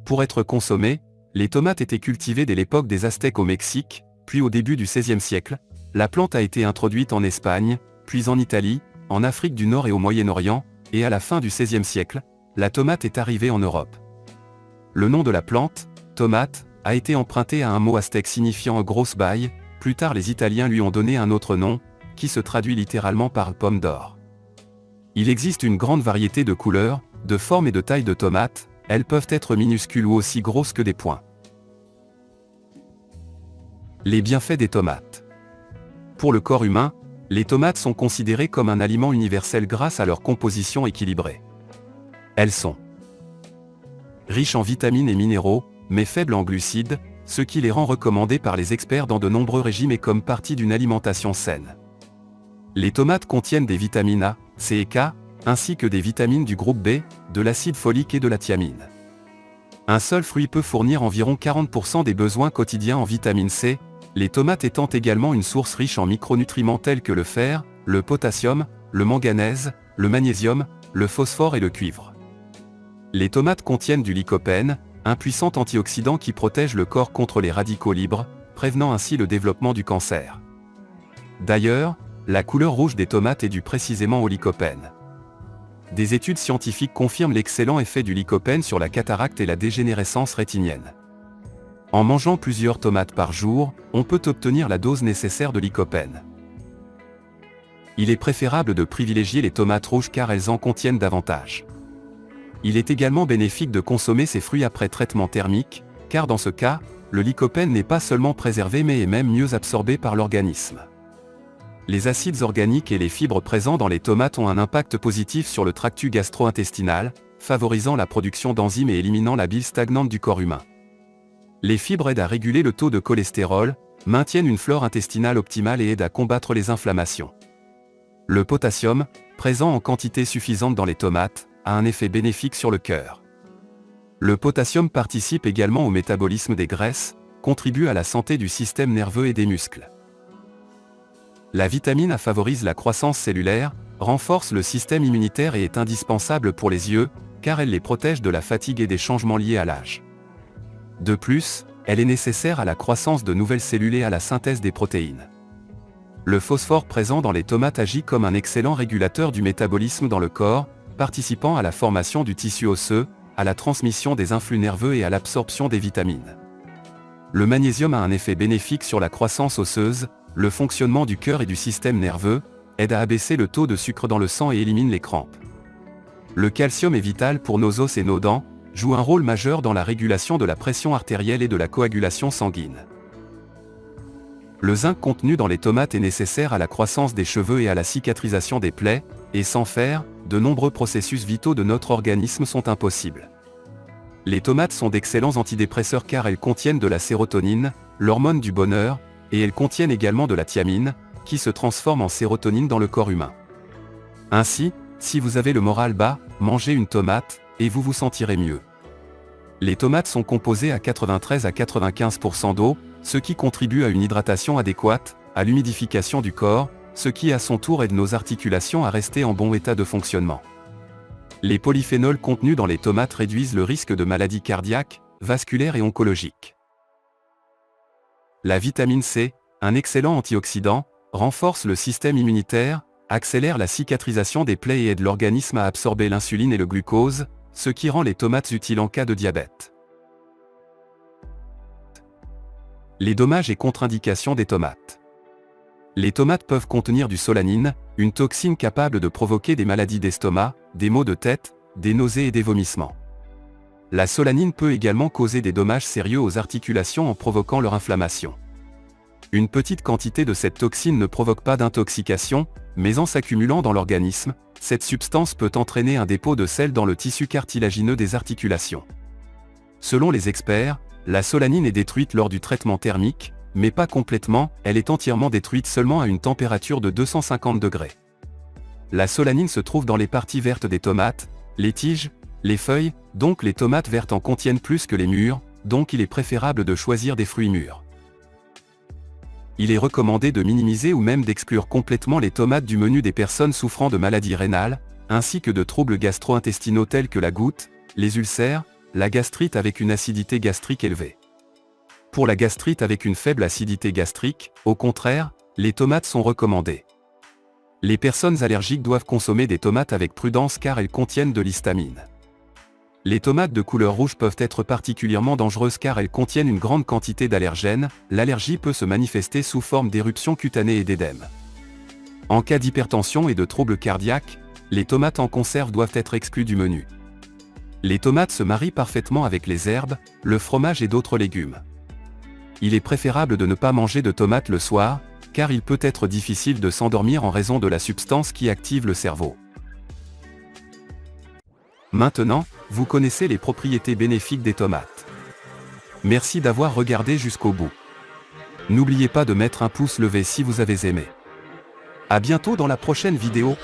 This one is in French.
Pour être consommées, les tomates étaient cultivées dès l'époque des Aztèques au Mexique, puis au début du XVIe siècle, la plante a été introduite en Espagne, puis en Italie, en Afrique du Nord et au Moyen-Orient, et à la fin du XVIe siècle, la tomate est arrivée en Europe. Le nom de la plante, tomate, a été emprunté à un mot aztèque signifiant grosse baille, plus tard les Italiens lui ont donné un autre nom, qui se traduit littéralement par pomme d'or. Il existe une grande variété de couleurs, de formes et de tailles de tomates, elles peuvent être minuscules ou aussi grosses que des poings. Les bienfaits des tomates. Pour le corps humain, les tomates sont considérées comme un aliment universel grâce à leur composition équilibrée. Elles sont riches en vitamines et minéraux, mais faibles en glucides, ce qui les rend recommandées par les experts dans de nombreux régimes et comme partie d'une alimentation saine. Les tomates contiennent des vitamines A, C et K, ainsi que des vitamines du groupe B, de l'acide folique et de la thiamine. Un seul fruit peut fournir environ 40% des besoins quotidiens en vitamine C, les tomates étant également une source riche en micronutriments tels que le fer, le potassium, le manganèse, le magnésium, le phosphore et le cuivre. Les tomates contiennent du lycopène, un puissant antioxydant qui protège le corps contre les radicaux libres, prévenant ainsi le développement du cancer. D'ailleurs, la couleur rouge des tomates est due précisément au lycopène. Des études scientifiques confirment l'excellent effet du lycopène sur la cataracte et la dégénérescence rétinienne. En mangeant plusieurs tomates par jour, on peut obtenir la dose nécessaire de lycopène. Il est préférable de privilégier les tomates rouges car elles en contiennent davantage. Il est également bénéfique de consommer ces fruits après traitement thermique, car dans ce cas, le lycopène n'est pas seulement préservé mais est même mieux absorbé par l'organisme. Les acides organiques et les fibres présents dans les tomates ont un impact positif sur le tractus gastro-intestinal, favorisant la production d'enzymes et éliminant la bile stagnante du corps humain. Les fibres aident à réguler le taux de cholestérol, maintiennent une flore intestinale optimale et aident à combattre les inflammations. Le potassium, présent en quantité suffisante dans les tomates, a un effet bénéfique sur le cœur. Le potassium participe également au métabolisme des graisses, contribue à la santé du système nerveux et des muscles. La vitamine A favorise la croissance cellulaire, renforce le système immunitaire et est indispensable pour les yeux, car elle les protège de la fatigue et des changements liés à l'âge. De plus, elle est nécessaire à la croissance de nouvelles cellules et à la synthèse des protéines. Le phosphore présent dans les tomates agit comme un excellent régulateur du métabolisme dans le corps, participant à la formation du tissu osseux, à la transmission des influx nerveux et à l'absorption des vitamines. Le magnésium a un effet bénéfique sur la croissance osseuse, le fonctionnement du cœur et du système nerveux, aide à abaisser le taux de sucre dans le sang et élimine les crampes. Le calcium est vital pour nos os et nos dents, joue un rôle majeur dans la régulation de la pression artérielle et de la coagulation sanguine. Le zinc contenu dans les tomates est nécessaire à la croissance des cheveux et à la cicatrisation des plaies, et sans fer, de nombreux processus vitaux de notre organisme sont impossibles. Les tomates sont d'excellents antidépresseurs car elles contiennent de la sérotonine, l'hormone du bonheur, et elles contiennent également de la thiamine, qui se transforme en sérotonine dans le corps humain. Ainsi, si vous avez le moral bas, mangez une tomate, et vous vous sentirez mieux. Les tomates sont composées à 93 à 95% d'eau, ce qui contribue à une hydratation adéquate, à l'humidification du corps, ce qui à son tour aide nos articulations à rester en bon état de fonctionnement. Les polyphénols contenus dans les tomates réduisent le risque de maladies cardiaques, vasculaires et oncologiques. La vitamine C, un excellent antioxydant, renforce le système immunitaire, accélère la cicatrisation des plaies et aide l'organisme à absorber l'insuline et le glucose, ce qui rend les tomates utiles en cas de diabète. Les dommages et contre-indications des tomates. Les tomates peuvent contenir du solanine, une toxine capable de provoquer des maladies d'estomac, des maux de tête, des nausées et des vomissements. La solanine peut également causer des dommages sérieux aux articulations en provoquant leur inflammation. Une petite quantité de cette toxine ne provoque pas d'intoxication, mais en s'accumulant dans l'organisme, cette substance peut entraîner un dépôt de sel dans le tissu cartilagineux des articulations. Selon les experts, la solanine est détruite lors du traitement thermique, mais pas complètement, elle est entièrement détruite seulement à une température de 250 degrés. La solanine se trouve dans les parties vertes des tomates, les tiges, les feuilles, donc les tomates vertes en contiennent plus que les mûres, donc il est préférable de choisir des fruits mûrs. Il est recommandé de minimiser ou même d'exclure complètement les tomates du menu des personnes souffrant de maladies rénales, ainsi que de troubles gastro-intestinaux tels que la goutte, les ulcères, la gastrite avec une acidité gastrique élevée. Pour la gastrite avec une faible acidité gastrique, au contraire, les tomates sont recommandées. Les personnes allergiques doivent consommer des tomates avec prudence car elles contiennent de l'histamine. Les tomates de couleur rouge peuvent être particulièrement dangereuses car elles contiennent une grande quantité d'allergènes. L'allergie peut se manifester sous forme d'éruptions cutanées et d'édème. En cas d'hypertension et de troubles cardiaques, les tomates en conserve doivent être exclues du menu. Les tomates se marient parfaitement avec les herbes, le fromage et d'autres légumes. Il est préférable de ne pas manger de tomates le soir, car il peut être difficile de s'endormir en raison de la substance qui active le cerveau. Maintenant, vous connaissez les propriétés bénéfiques des tomates. Merci d'avoir regardé jusqu'au bout. N'oubliez pas de mettre un pouce levé si vous avez aimé. À bientôt dans la prochaine vidéo.